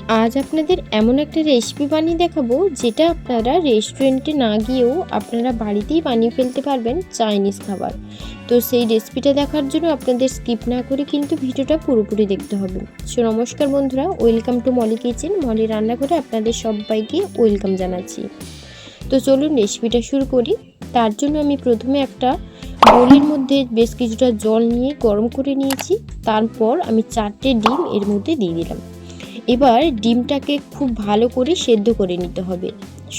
আজ আপনাদের এমন একটা রেসিপি বানিয়ে দেখাবো যেটা আপনারা রেস্টুরেন্টে না গিয়েও আপনারা বাড়িতেই বানিয়ে ফেলতে পারবেন চাইনিজ খাবার। তো সেই রেসিপিটা দেখার জন্য আপনাদের স্কিপ না করে কিন্তু ভিডিওটা পুরোপুরি দেখতে হবে। সো নমস্কার বন্ধুরা, welcome to Moli kitchen. Moli রান্নাঘরে আপনাদের সবাইকে ওয়েলকাম জানাচ্ছি। তো চলুন রেসিপিটা শুরু করি। তার জন্য আমি প্রথমে একটা বোলের মধ্যে বেশ কিছুটা জল নিয়ে গরম করে নিয়েছি। তারপর আমি 4টে ডিম এর মধ্যে দিয়ে দিলাম। এবার ডিমটাকে খুব ভালো করে সেদ্ধ করে নিতে হবে।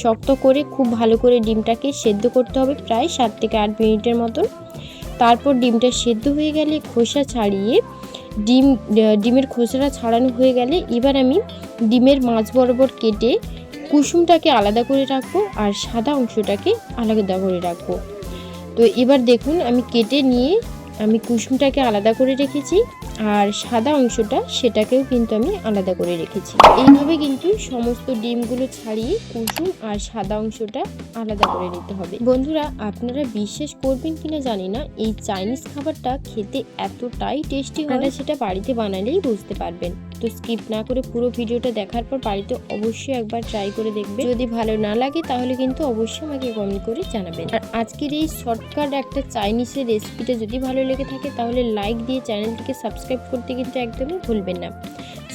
শক্ত করে খুব ভালো করে ডিমটাকে সেদ্ধ করতে হবে প্রায় 7 থেকে 8 মিনিটের মতন। তারপর ডিমটা সেদ্ধ হয়ে গেলে খোসা ছাড়িয়ে ডিমের খোসাটা ছাড়ানো হয়ে গেলে এবার আমি ডিমের মাঝ বরাবর কেটে কুসুমটাকে আলাদা করে রাখবো আর সাদা অংশটাকে আলাদা করে রাখবো। তো এবার দেখুন আমি কেটে নিয়ে আমি কুসুমটাকে আলাদা করে রেখেছি আর সাদা অংশটা সেটাকেও কিন্তু আমি আলাদা করে রেখেছি। এইভাবে কিন্তু সমস্ত ডিমগুলো ছাড়িয়ে কুসুম আর সাদা অংশটা আলাদা করে নিতে হবে। বন্ধুরা, আপনারা বিশ্বাস করবেন কিনা জানি না, এই চাইনিজ খাবারটা খেতে এতটাই টেস্টি হয়, সেটা বাড়িতে বানালেই বুঝতে পারবেন। তো স্কিপ না করে পুরো ভিডিওটা দেখার পর বাড়িতে অবশ্যই একবার ট্রাই করে দেখবেন। যদি ভালো না লাগে তাহলে কিন্তু অবশ্যই আমাকে কমেন্ট করে জানাবেন। আর আজকের এই শর্টকাট একটা চাইনিজের রেসিপিটা যদি ভালো লেগে থাকে তাহলে লাইক দিয়ে চ্যানেলটিকে সাবস্ক্রাইব করতে কিন্তু একদমই ভুলবেন না।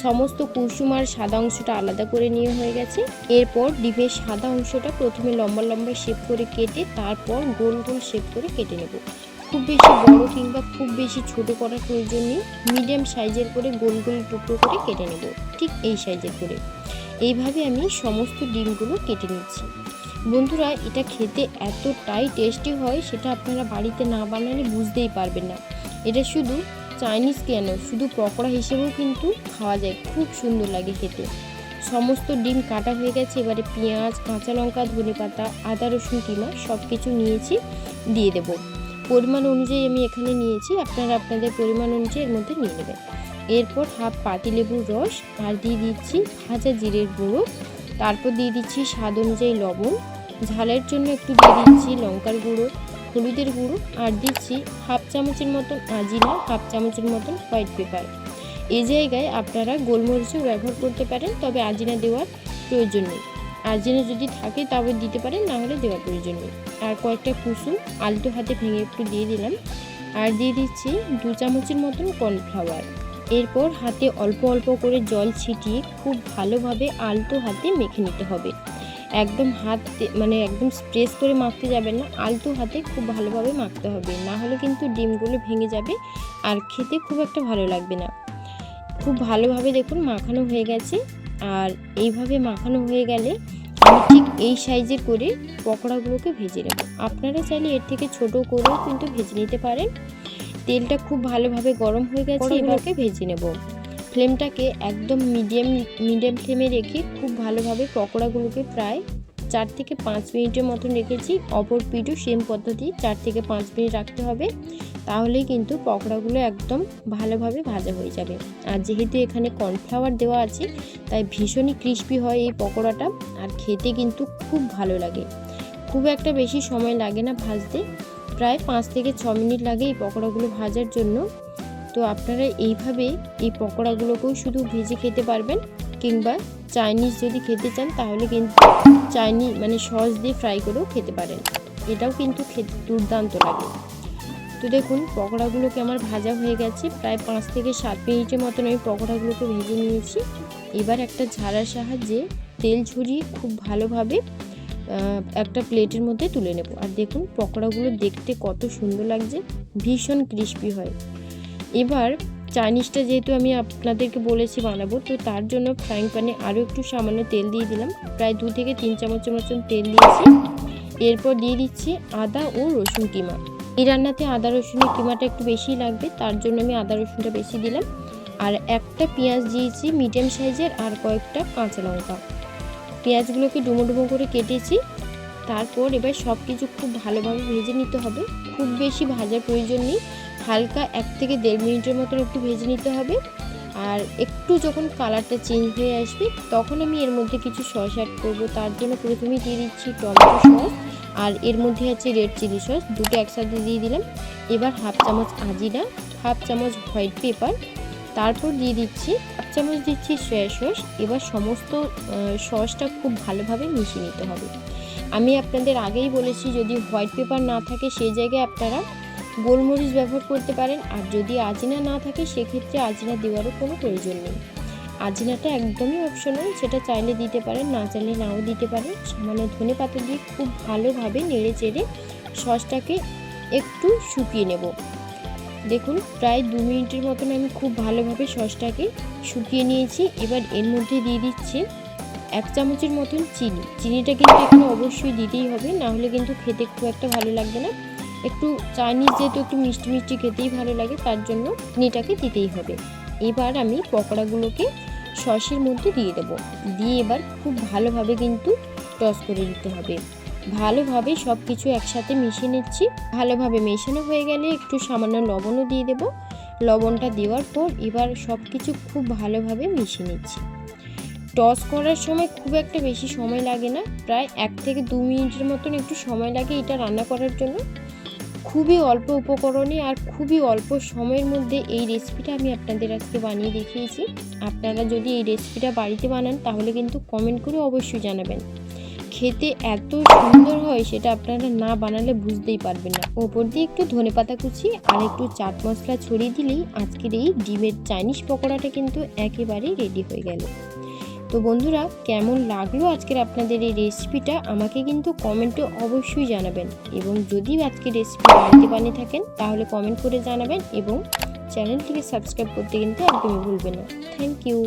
সমস্ত কুসুম আর সাদা অংশটা আলাদা করে নিয়ে হয়ে গেছে। এরপর ডিমের সাদা অংশটা প্রথমে লম্বা লম্বা শেপ করে কেটে তারপর গোল গোল শেপ করে কেটে নেব। খুব বেশি বড় কিংবা খুব বেশি ছোট করার প্রয়োজন নেই, মিডিয়াম সাইজের করে গোল গোল টুকরো করে কেটে নেব, ঠিক এই সাইজের করে। এইভাবে আমি সমস্ত ডিমগুলো কেটে নিচ্ছি। বন্ধুরা, এটা খেতে এতটাই টেস্টি হয় সেটা আপনারা বাড়িতে না বানালে বুঝতেই পারবেন না। এটা শুধু চাইনিজ কেন, শুধু পকোড়া হিসেবেও কিন্তু খাওয়া যায়, খুব সুন্দর লাগে খেতে। সমস্ত ডিম কাটা হয়ে গেছে। এবারে পেঁয়াজ, কাঁচা লঙ্কা, ধনেপাতা, আদা রসুন কিমা সব কিছু নিয়েছি, দিয়ে দেব। পরিমাণ অনুযায়ী আমি এখানে নিয়েছি, আপনারা আপনাদের পরিমাণ অনুযায়ী এর মধ্যে নিয়ে নেবেন। এরপর হাফ পাতিলেবুর রস আর দিয়ে দিচ্ছি ভাজা জিরের গুঁড়ো। তারপর দিয়ে দিচ্ছি স্বাদ অনুযায়ী লবণ, ঝালের জন্য একটু দিয়ে দিচ্ছি লঙ্কার গুঁড়ো, হলুদের গুঁড়ো আর দিচ্ছি হাফ চামচের মতন আজিনা, হাফ চামচের মতন হোয়াইট পেপার। এই জায়গায় আপনারা গোলমরিচও ব্যবহার করতে পারেন, তবে আজিনা দেওয়ার প্রয়োজন নেই। আজিনা যদি থাকে তবে দিতে পারেন, না হলে দেওয়ার প্রয়োজন নেই। আর কয়েকটা কুসুম আলতো হাতে ভেঙে একটু দিয়ে দিলাম। আর দিয়ে দিচ্ছি 2 চামচের মতন কর্নফ্লাওয়ার। এরপর হাতে অল্প অল্প করে জল ছিটিয়ে খুব ভালোভাবে আলতো হাতে মেখে নিতে হবে। একদম একদম প্রেস করে মাখতে যাবেন না, আলতো হাতে খুব ভালোভাবে মাখতে হবে, না হলে কিন্তু ডিমগুলো ভেঙে যাবে আর খেতে খুব একটা ভালো লাগবে না। খুব ভালোভাবে দেখুন মাখানো হয়ে গেছে। আর এইভাবে মাখানো হয়ে গেলে আমি ঠিক এই সাইজের করে পকোড়াগুলোকে ভেজে নেব। আপনারা চাইলে এর থেকে ছোট করেও কিন্তু ভেজে নিতে পারেন। তেলটা খুব ভালোভাবে গরম হয়ে গেছে, এবারকে ভেজে নেব। ফ্লেমটাকে একদম মিডিয়াম ফ্লেমে রেখে খুব ভালোভাবে পকোড়াগুলোকে প্রায় 4 থেকে 5 মিনিটের মতন রেখেছি। অপর পিঠও সেম পদ্ধতি 4 থেকে 5 মিনিট রাখতে হবে, তাহলেই কিন্তু পকোড়াগুলো একদম ভালোভাবে ভাজা হয়ে যাবে। আর যেহেতু এখানে কর্নফ্লাওয়ার দেওয়া আছে তাই ভীষণই ক্রিস্পি হয় এই পকোড়াটা, আর খেতে কিন্তু খুব ভালো লাগে। খুব একটা বেশি সময় লাগে না ভাজতে, প্রায় 5 থেকে 6 মিনিট লাগে এই পকোড়াগুলো ভাজার জন্য। তো আপনারা এইভাবে এই পকোড়াগুলোকেও শুধু ভেজে খেতে পারবেন, কিংবা চাইনিজ যদি খেতে চান তাহলে কিন্তু সস দিয়ে ফ্রাই করেও খেতে পারেন, এটাও কিন্তু খেতে দুর্দান্ত লাগে। তো দেখুন পকোড়াগুলোকে আমার ভাজা হয়ে গেছে, প্রায় 5 থেকে 7 মিনিটের মতন আমি পকোড়াগুলোকে ভেজে নিয়েছি। এবার একটা ঝাড়ার সাহায্যে তেল ঝরিয়ে খুব ভালোভাবে একটা প্লেটের মধ্যে তুলে নেব। আর দেখুন পকোড়াগুলো দেখতে কত সুন্দর লাগছে, ভীষণ ক্রিস্পি হয়। এবার চাইনিজটা যেহেতু আমি আপনাদেরকে বলেছি বানাবো, তো তার জন্য ফ্রাইং প্যানে আরও একটু সামান্য তেল দিয়ে দিলাম, প্রায় 2 থেকে 3 চামচের মতন তেল দিয়েছি। এরপর দিয়ে দিচ্ছি আদা ও রসুন কিমা। এই রান্নাতে আদা রসুনের কিমাটা একটু বেশি লাগবে, তার জন্য আমি আদা রসুনটা বেশি দিলাম। আর একটা পেঁয়াজ দিয়েছি মিডিয়াম সাইজের, আর কয়েকটা কাঁচা লঙ্কা। পেঁয়াজগুলোকে ডুমো ডুমো করে কেটেছি। তারপর এবার সব কিছু খুব ভালোভাবে ভেজে নিতে হবে, খুব বেশি ভাজার প্রয়োজন নেই, হালকা 1 থেকে 1.5 মিনিটের মতন একটু ভেজে নিতে হবে। আর একটু যখন কালারটা চেঞ্জ হয়ে আসবে তখন আমি এর মধ্যে কিছু সস অ্যাড করবো। তার জন্য প্রথমেই দিয়ে দিচ্ছি টমেটো সস, আর এর মধ্যে আছে রেড চিলি সস, দুটো একসাথে দিয়ে দিলাম। এবার হাফ চামচ আজিনা, হাফ চামচ হোয়াইট পেপার, তারপর দিয়ে দিচ্ছি 1 চামচ দিচ্ছি সয়া সস। এবার সমস্ত সসটা খুব ভালোভাবে মিশিয়ে নিতে হবে। আমি আপনাদের আগেই বলেছি যদি হোয়াইট পেপার না থাকে সেই জায়গায় আপনারা গোলমরিচ ব্যবহার করতে পারেন, আর যদি আজিনা না থাকে সেক্ষেত্রে আজিনা দেওয়ারও কোনো প্রয়োজন নেই। আজিনাটা একদমই অপশনাল, সেটা চাইলে দিতে পারেন, না চাইলে নাও দিতে পারেন। সামান্য ধনেপাতা দিয়ে খুব ভালোভাবে নেড়ে চেড়ে সসটাকে একটু শুকিয়ে নেব। দেখুন প্রায় 2 মিনিটের মতন আমি খুব ভালোভাবে সসটাকে শুকিয়ে নিয়েছি। এবার এর মধ্যে দিয়ে দিচ্ছি 1 চামচের মতন চিনি। চিনিটা কিন্তু এখানে অবশ্যই দিতেই হবে, না হলে কিন্তু খেতে খুব একটা ভালো লাগবে না। একটু চাইনিজ যেহেতু একটু মিষ্টি মিষ্টি খেতেই ভালো লাগে, তার জন্য চিনিটাকে দিতেই হবে। এবার আমি পকোড়াগুলোকে সসের মধ্যে দিয়ে দেব। দিয়ে এবার খুব ভালোভাবে কিন্তু টস করে দিতে হবে। ভালোভাবে সব কিছু একসাথে মিশিয়ে নিচ্ছি। ভালোভাবে মেশানো হয়ে গেলে একটু সামান্য লবণও দিয়ে দেব। লবণটা দেওয়ার পর এবার সব কিছু খুব ভালোভাবে মিশিয়ে নিচ্ছি। টস করার সময় খুব একটা বেশি সময় লাগে না, প্রায় 1 থেকে 2 মিনিটের মতন একটু সময় লাগে এটা রান্না করার জন্য। খুবই অল্প উপকরণে আর খুবই অল্প সময়ের মধ্যে এই রেসিপিটা আমি আপনাদের আজকে বানিয়ে দেখিয়েছি। আপনারা যদি এই রেসিপিটা বাড়িতে বানান তাহলে কিন্তু কমেন্ট করে অবশ্যই জানাবেন। খেতে এত সুন্দর হয় সেটা আপনারা না বানালে বুঝতেই পারবেন না। ওপর দিয়ে একটু ধনেপাতা কুচি আর একটু চাট মশলা ছড়িয়ে দিলেই আজকের এই ডিমের চাইনিজ পকোড়াটা কিন্তু একেবারেই রেডি হয়ে গেল। তো বন্ধুরা, কেমন লাগলো আজকের আপনাদের এই রেসিপিটা আমাকে কিন্তু কমেন্টে অবশ্যই জানাবেন, এবং যদি আজকের রেসিপি বাড়িতে বানিয়ে থাকেন তাহলে কমেন্ট করে জানাবেন, এবং চ্যানেলটিকে সাবস্ক্রাইব করতে কিন্তু একদমই ভুলবেন না। Thank you.